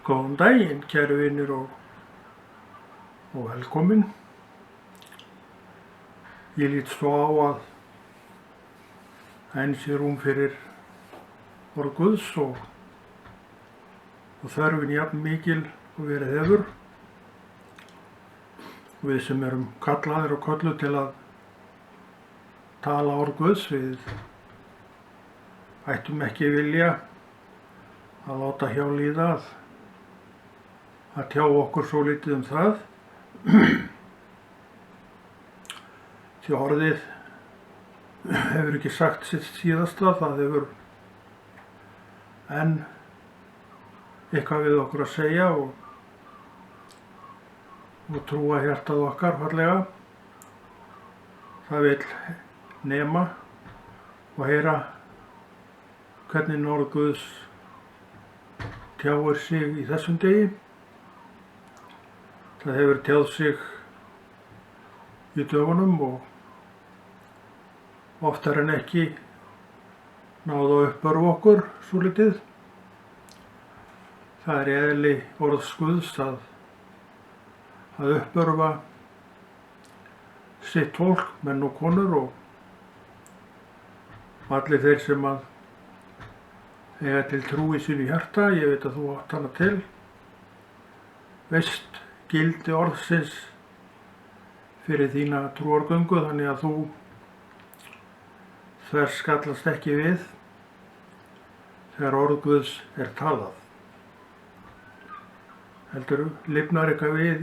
Góðan daginn, kæru vinir og velkomin. Ég lít svo á að enn sé rúm fyrir orð Guðs og þörfin jafn mikil og verið hefur. Við sem erum kallaðir og kölluð til að tala orð Guðs, við ættum ekki vilja að láta hjá líða að tjá okkur svo lítið það. Því orðið hefur ekki sagt sitt síðasta, það hefur enn eitthvað við okkur að segja og trúa hjartað okkar fallega. Það vill nema og heyra hvernig orð Guðs tjáir sig í þessum degi. Það hefur tjáð sig í dögunum og oftar en ekki náðu að uppörva okkur svolítið. Það er eðli orðs Guðs að uppörva sitt fólk, menn og konur og allir þeir sem að eiga til trú í sínu hjarta. Ég veit að þú átt hana til, veist gildi orðsins fyrir þína trúargöngu, þannig að þú þverskallast ekki við þegar orð Guðs er talað. Heldur lifnar eitthvað við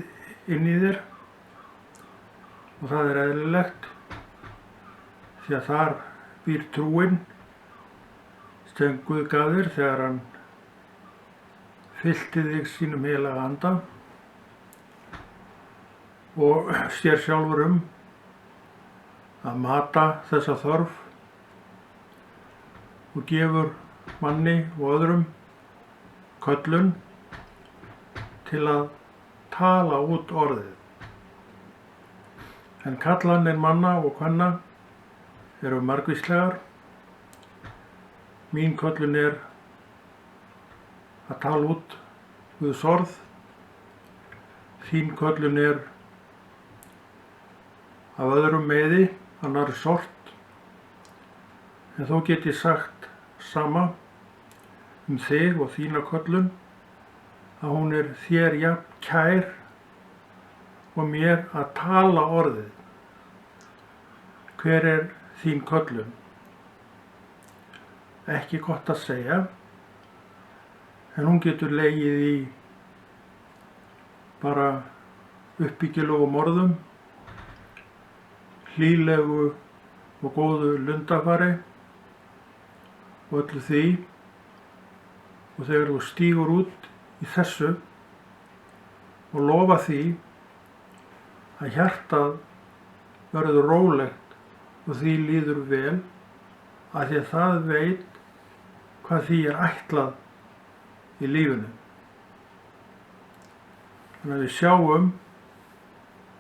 inn í þér og það er eðlilegt því að þar býr trúin sem Guð gaf þér þegar hann fyllti þig sínum heilaga anda og sér sjálfur að mata þessa þörf og gefur manni og öðrum köllun til að tala út orðið. En kallanir manna og kvenna eru margvíslegar. Mín köllun er að tala út Guðs orð. Þín köllun er af öðrum meiði, annarri sort. En þó get ég sagt sama þig og þína köllun, að hún er þér jafn kær og mér að tala orðið. Hver er þín köllun? Ekki gott að segja, en hún getur legið í bara uppbyggilegu orðum, hlýlegu og góðu lundafari og öllu því. Og þegar þú stígur út í þessu og lofa því að hjartað verður rólegt og því líður vel, að því að það veit hvað því er ætlað í lífinu. Þannig að við sjáum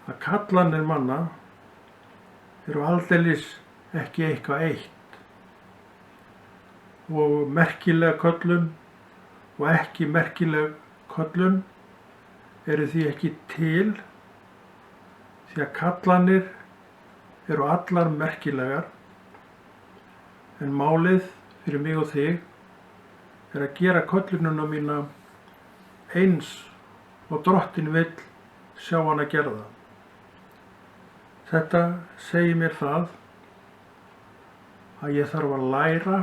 að kallanir manna eru aldeilis ekki eitthvað eitt og merkileg köllun og ekki merkileg köllun eru því ekki til, því að kallanir eru allar merkilegar, en málið fyrir mig og þig er að gera köllununa mína eins og Drottinn vill sjá hana gerða. Þetta segir mér það að ég þarf að læra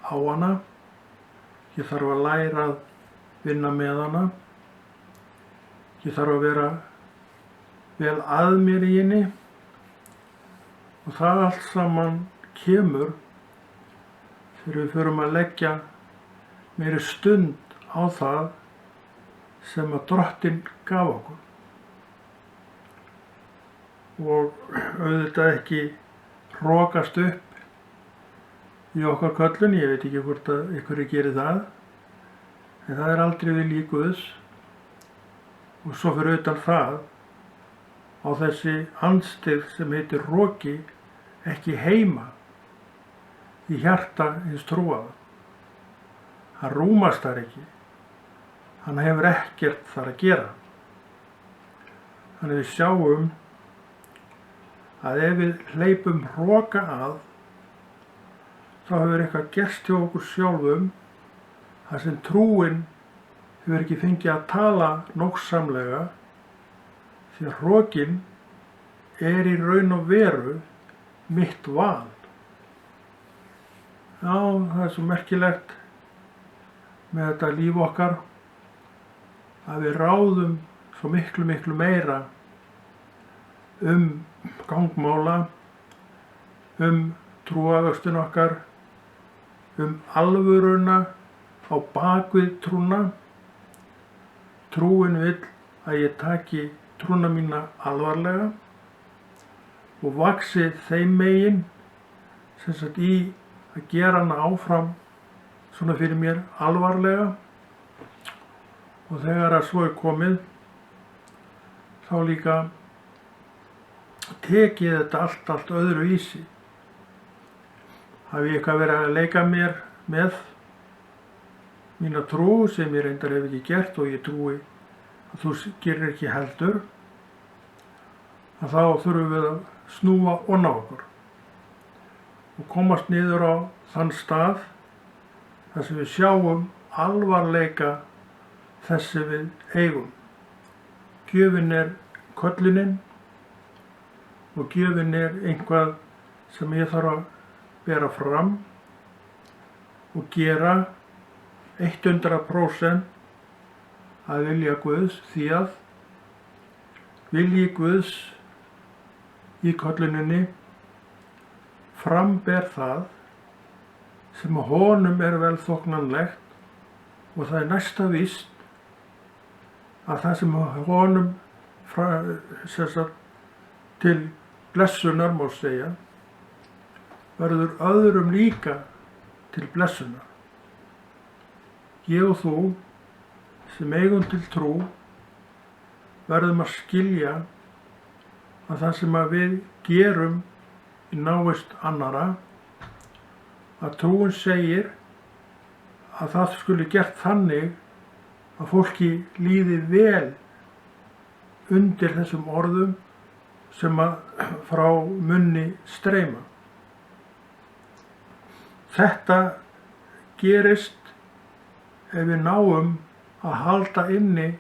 á hana, ég þarf að læra að vinna með hana, ég þarf að vera vel að mér í henni og það allt saman kemur þegar við förum að leggja meiri stund á það sem að Drottinn gaf okkur. Og auðvitað ekki hrokast upp í okkar köllun, ég veit ekki hvort að einhverju gerir það, en það er aldrei vilji Guðs. Og svo fyrir utan það á þessi andstyggð sem heitir hroki ekki heima í hjarta hins trúaða. Hann rúmast þar ekki Hann hefur ekkert þar að gera. Þannig við sjáum að ef við hleypum hroka að, þá hefur eitthvað gerst hjá okkur sjálfum þar sem trúin hefur ekki fengið að tala nógsamlega, því að hrokinn er í raun og veru mitt val. Já, það er svo merkilegt með þetta líf okkar að við ráðum svo miklu meira gangmála, trúarvöxtinn okkar, alvöruna á bakvið trúna. Trúin vill að ég taki trúna mína alvarlega og vaxi þeim megin, sem sagt í að gera hana áfram svona fyrir mér alvarlega. Og þegar að svo er komið, þá líka tek ég þetta allt öðruvísi. Hafi ég eitthvað verið að leika mér með mína trú, sem ég reyndar hef ekki gert og ég trúi að þú gerir ekki heldur, að þá þurfum við að snúa ofan á okkur og komast niður á þann stað þar sem við sjáum alvarleika þess sem við eigum. Gjöfin er köllunin og gjöfin er einhvað sem ég þarf að bera fram og gera 100% að vilja Guðs, því að vilji Guðs í kölluninni framber það sem honum er vel þóknanlegt, og það er næsta víst að það sem honum til blessunar má segja, verður öðrum líka til blessunar. Ég og þú sem eigum til trú verðum að skilja að það sem að við gerum í návist annara, að trúin segir að það skuli gert þannig að fólki líði vel undir þessum orðum sem að frá munni streyma. Þetta gerist ef við náum að halda inni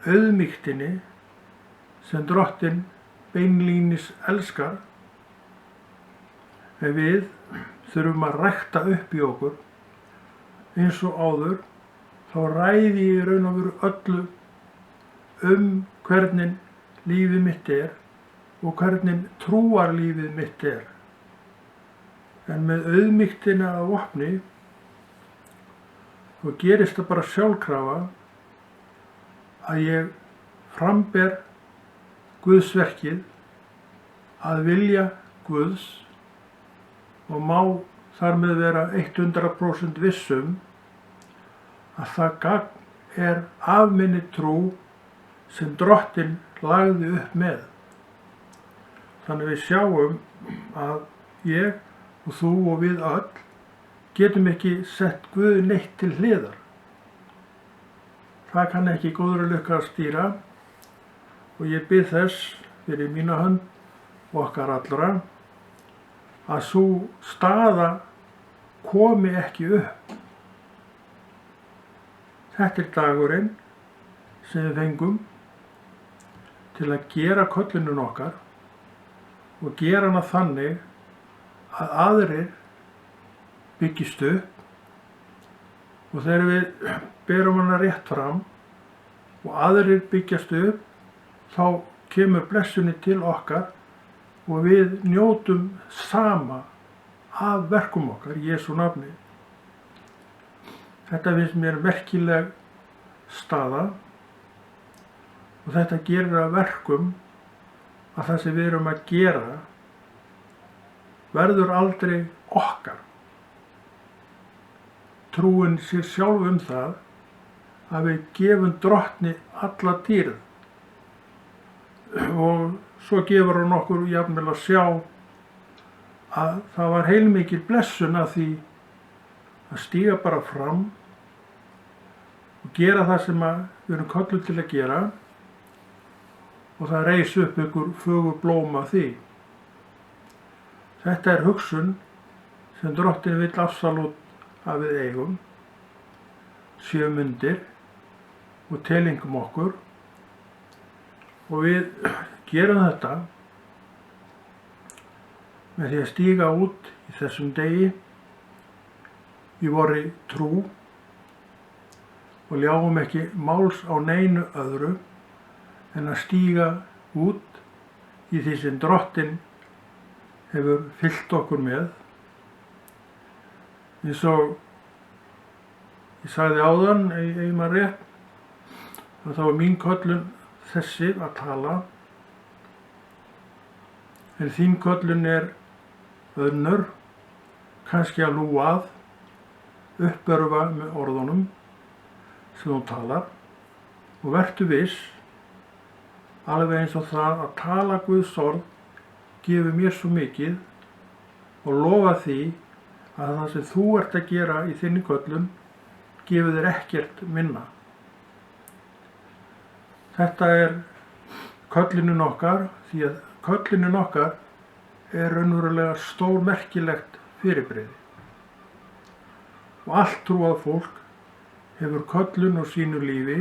auðmýktinni sem Drottinn beinlínis elskar. Ef við þurfum að rækta upp í okkur eins og áður, þá ræði ég í raun og veru öllu hvernig lífið mitt er og hvernig trúarlífið mitt er. En með auðmýktina að vopni, þá gerist það bara sjálfkrafa að ég framber Guðsverkið að vilja Guðs og má þar með vera 100% vissum að það gagn er af minni trú sem Drottinn lagði upp með. Þannig við sjáum að ég og þú og við öll getum ekki sett Guð neitt til hliðar. Það kann ekki góðri lukka að stýra, og ég bið þess fyrir mína hönd og okkar allra að sú staða komi ekki upp. Þetta er dagurinn sem við fengum til að gera köllunin okkar og gera hana þannig að aðrir byggist upp, og þegar við berum hana rétt fram og aðrir byggjast upp, þá kemur blessunin til okkar og við njótum sama af verkum okkar í Jesú nafni. Þetta finnst mér merkileg staða, og þetta gerir að verkum að það sem við erum að gera verður aldrei okkar. Trúin sér sjálf það að við gefum Drottni alla dýrð, og svo gefur hann okkur jafnvel að sjá að það var heilmikil blessun að því að stíga bara fram og gera það sem við erum kölluð til að gera og það reis upp ykkur fögur blóma því. Þetta er hugsun sem Drottinn vill absolutt að við eigum, séum undir og telingum okkur og við gerum þetta með því að stíga út í þessum degi í vorri trú og ljáum ekki máls á neinu öðru en að stíga út í því sem Drottinn hefur fyllt okkur með. Eins og ég sagði áðan, ef maður rétt, að þá mín köllun þessi að tala, en þín köllun önnur, kannski að lúa að, uppörfa með orðunum sem þú talar og vertu viss, alveg eins og það að tala Guðs orð gefur mér svo mikið og lofa því að það sem þú ert að gera í þinni köllun gefur þér ekkert minna. Þetta köllunin okkar, því að köllunin okkar raunverulega stórmerkilegt fyrirbrigði. Og allt trúað fólk hefur köllun á sínu lífi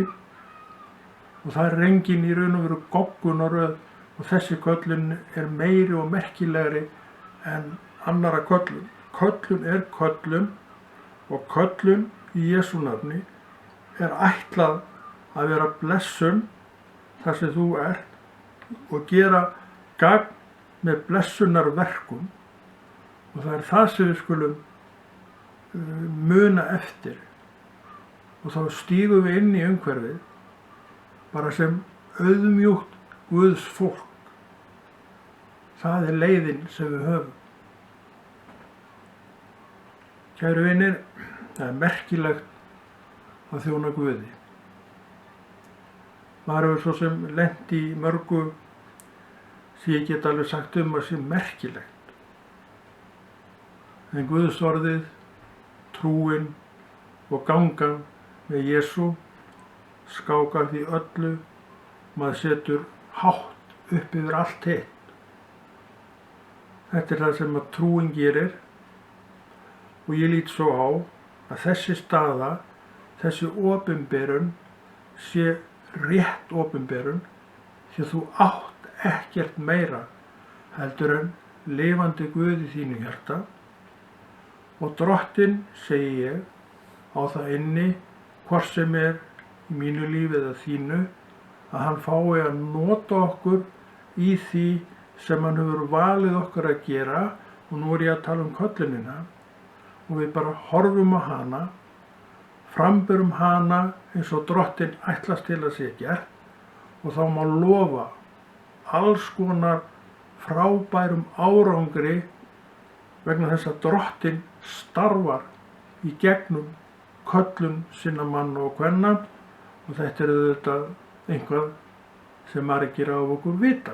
og það engin í raun og veru goggunaröð og þessi köllun meiri og merkilegri en annara köllun. Köllun köllun og köllun í Jesú nafni ætlað að vera blessun þar sem þú ert og gera gagn með blessunarverkum og það það sem við skulum muna eftir og þá stígum við inn í umhverfið bara sem auðmjúkt Guðs fólk. Það leiðin sem við höfum. Kæru vinir, það merkilegt að þjóna Guði. Maður hefur svo sem lent í mörgu sem ég get alveg sagt að sé merkilegt. En Guðs orðið, trúin og gangan með Jesú skákar því öllu, maður setur hátt upp yfir allt hitt. Þetta það sem að trúin gerir og ég lít svo á að þessi staða, þessi opinberun sé rétt opinberun því að þú átt ekkert meira heldur en lifandi Guð í þínu hjarta og Drottinn, segi ég, á það inni hvort sem í mínu lífi eða þínu, að hann fái að nota okkur í því sem hann hefur valið okkur að gera og nú ég að tala köllunina og við bara horfum á hana, framberum hana eins og Drottinn ætlast til að sé gert og þá má lofa alls konar frábærum árangri vegna þess að Drottinn starfar í gegnum köllun sinna manna og kvenna og þetta auðvitað eitthvað sem margir af okkur vita.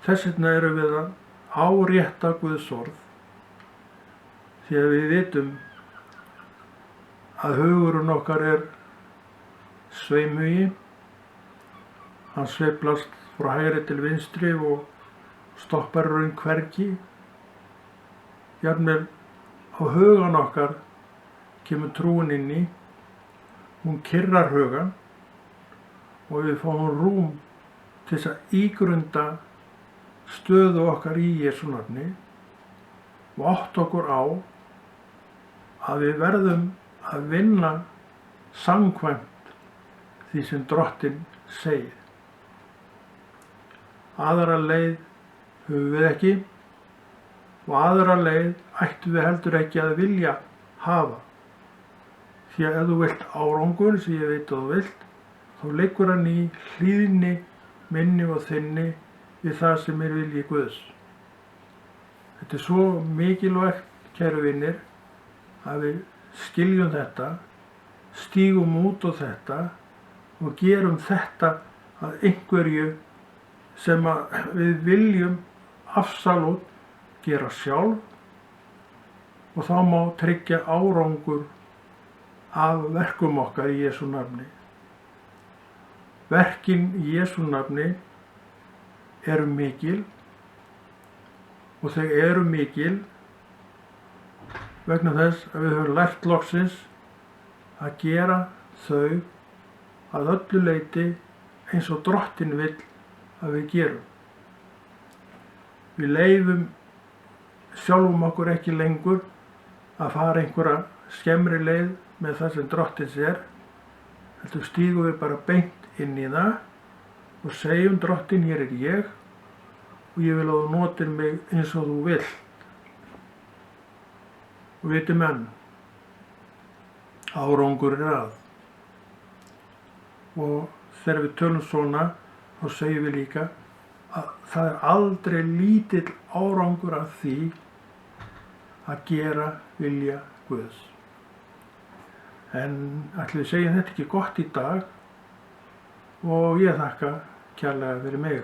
Þess vegna erum við að árétta Guðs orð því að við vitum að hugurinn okkar sveimhugi, hann sveiflast frá hægri til vinstri og stoppar raun hvergi. Jafnvel á hugan okkar kemur trúin inn í, hún kyrrar hugan og við fáum rúm til þess að ígrunda stöðu okkar í Jesú nafni og átta okkur á að við verðum að vinna samkvæmt því sem Drottinn segir. Aðra leið höfum við ekki og aðra leið ættum við heldur ekki að vilja hafa. Því að ef þú vilt árangur, sem ég veit að þú vilt, þá liggur hann í hlýðni minni og þinni við það sem vilji Guðs. Þetta svo mikilvægt, kæru vinir, að við skiljum þetta, stígum út á þetta og gerum þetta að einhverju sem við viljum absolutt gera sjálf og þá má tryggja árangur af verkum okkar í Jesú nafni. Verkin í Jesú nafni eru mikil og þau eru mikil vegna þess að við höfum lært loksins að gera þau að öllu leyti eins og Drottinn vill að við gerum. Við leyfum sjálfum okkur ekki lengur að fara einhverja skemmri leið með það sem Drottins heldur stígum við bara beint inn í það og segjum: Drottinn, hér er ég og ég vil að þú notir mig eins og þú vilt. Og viti menn, árangur að. Og þegar við tölum svona, þá segjum við líka að það er aldrei lítill árangur af því að gera vilja Guðs. En ætli við segjum þetta ekki gott í dag og ég þakka kærlega fyrir mig.